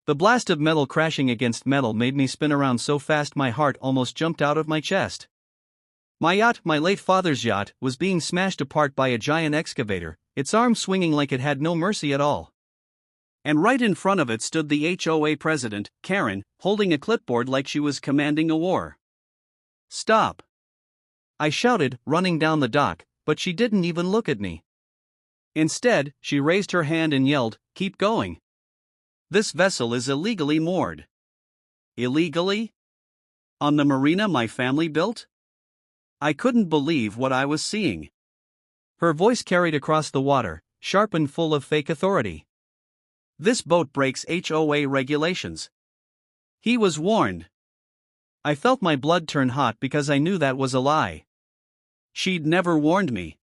The blast of metal crashing against metal made me spin around so fast my heart almost jumped out of my chest. My yacht, my late father's yacht, was being smashed apart by a giant excavator, its arms swinging like it had no mercy at all. And right in front of it stood the HOA President, Karen, holding a clipboard like she was commanding a war. "Stop!" I shouted, running down the dock, but she didn't even look at me. Instead, she raised her hand and yelled, "Keep going. This vessel is illegally moored." Illegally? On the marina my family built? I couldn't believe what I was seeing. Her voice carried across the water, sharp and full of fake authority. "This boat breaks HOA regulations. He was warned." I felt my blood turn hot because I knew that was a lie. She'd never warned me.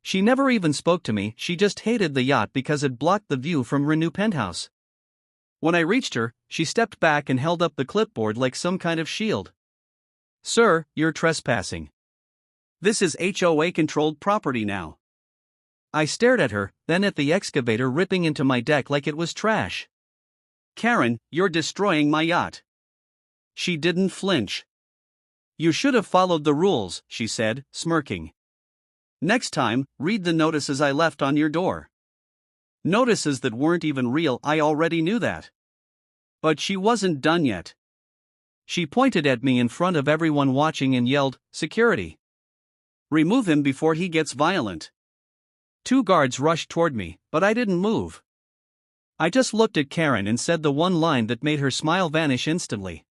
She never even spoke to me, she just hated the yacht because it blocked the view from her new penthouse. When I reached her, she stepped back and held up the clipboard like some kind of shield. "Sir, you're trespassing. This is HOA-controlled property now." I stared at her, then at the excavator ripping into my deck like it was trash. "Karen, you're destroying my yacht." She didn't flinch. "You should have followed the rules," she said, smirking. "Next time, read the notices I left on your door." Notices that weren't even real, I already knew that. But she wasn't done yet. She pointed at me in front of everyone watching and yelled, "Security! Remove him before he gets violent." 2 guards rushed toward me, but I didn't move. I just looked at Karen and said the one line that made her smile vanish instantly.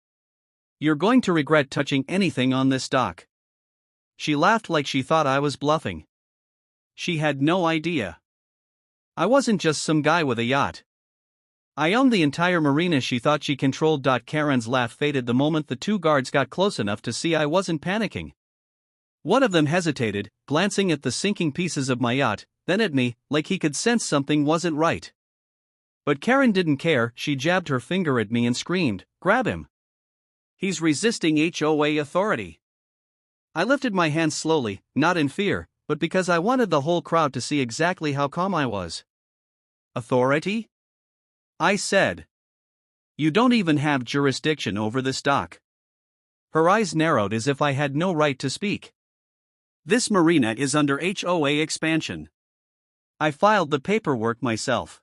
"You're going to regret touching anything on this dock." She laughed like she thought I was bluffing. She had no idea. I wasn't just some guy with a yacht. I owned the entire marina she thought she controlled. Karen's laugh faded the moment the 2 guards got close enough to see I wasn't panicking. One of them hesitated, glancing at the sinking pieces of my yacht, then at me, like he could sense something wasn't right. But Karen didn't care, she jabbed her finger at me and screamed, "Grab him! He's resisting HOA authority." I lifted my hands slowly, not in fear, but because I wanted the whole crowd to see exactly how calm I was. "Authority?" I said. "You don't even have jurisdiction over this dock." Her eyes narrowed as if I had no right to speak. "This marina is under HOA expansion. I filed the paperwork myself."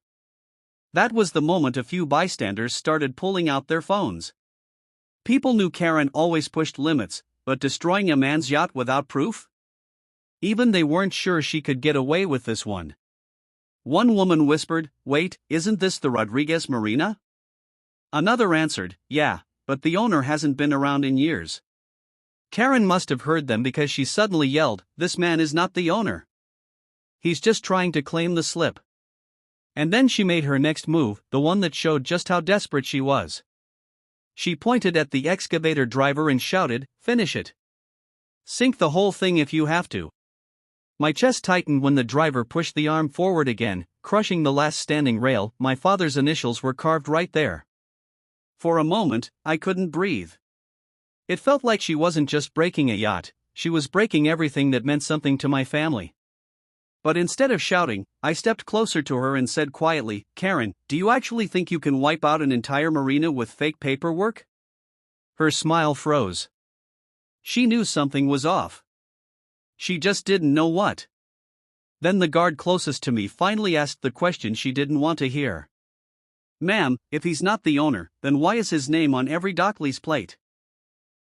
That was the moment a few bystanders started pulling out their phones. People knew Karen always pushed limits, but destroying a man's yacht without proof? Even they weren't sure she could get away with this one. One woman whispered, "Wait, isn't this the Rodriguez Marina?" Another answered, "Yeah, but the owner hasn't been around in years." Karen must have heard them because she suddenly yelled, "This man is not the owner. He's just trying to claim the slip." And then she made her next move, the one that showed just how desperate she was. She pointed at the excavator driver and shouted, "Finish it. Sink the whole thing if you have to." My chest tightened when the driver pushed the arm forward again, crushing the last standing rail. My father's initials were carved right there. For a moment, I couldn't breathe. It felt like she wasn't just breaking a yacht, she was breaking everything that meant something to my family. But instead of shouting, I stepped closer to her and said quietly, "Karen, do you actually think you can wipe out an entire marina with fake paperwork?" Her smile froze. She knew something was off. She just didn't know what. Then the guard closest to me finally asked the question she didn't want to hear. "Ma'am, if he's not the owner, then why is his name on every dock lease plate?"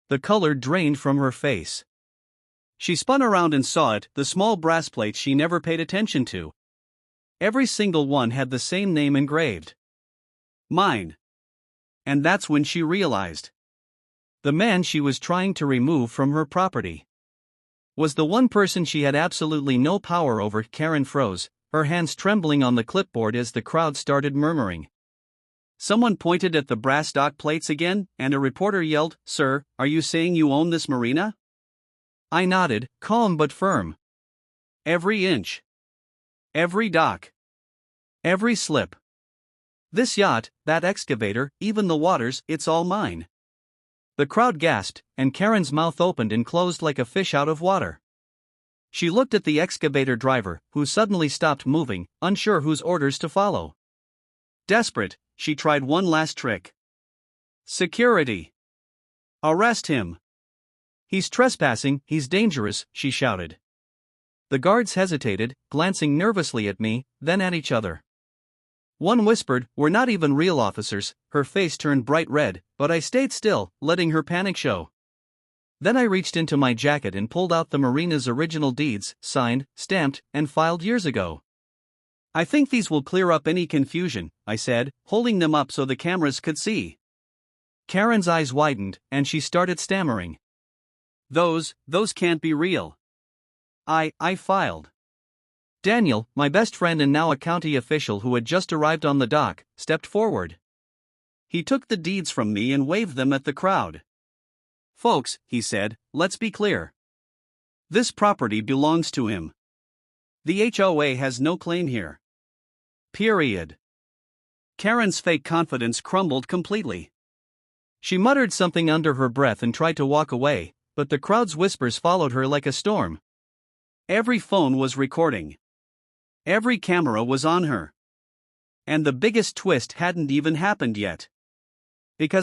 The color drained from her face. She spun around and saw it, the small brass plates she never paid attention to. Every single one had the same name engraved. Mine. And that's when she realized. The man she was trying to remove from her property was the one person she had absolutely no power over. Karen froze, her hands trembling on the clipboard as the crowd started murmuring. Someone pointed at the brass dock plates again, and a reporter yelled, "Sir, are you saying you own this marina?" I nodded, calm but firm. "Every inch. Every dock. Every slip. This yacht, that excavator, even the waters, it's all mine." The crowd gasped, and Karen's mouth opened and closed like a fish out of water. She looked at the excavator driver, who suddenly stopped moving, unsure whose orders to follow. Desperate, she tried one last trick. Security! Arrest him! He's trespassing, he's dangerous, she shouted. The guards hesitated, glancing nervously at me, then at each other. One whispered, "We're not even real officers." Her face turned bright red, but I stayed still, letting her panic show. Then I reached into my jacket and pulled out the Marina's original deeds, signed, stamped, and filed years ago. "I think these will clear up any confusion," I said, holding them up so the cameras could see. Karen's eyes widened, and she started stammering. Those can't be real." I filed. Daniel, my best friend and now a county official who had just arrived on the dock, stepped forward. He took the deeds from me and waved them at the crowd. "Folks," he said, "let's be clear. This property belongs to him. The HOA has no claim here. Period." Karen's fake confidence crumbled completely. She muttered something under her breath and tried to walk away, but the crowd's whispers followed her like a storm. Every phone was recording. Every camera was on her. And the biggest twist hadn't even happened yet. Because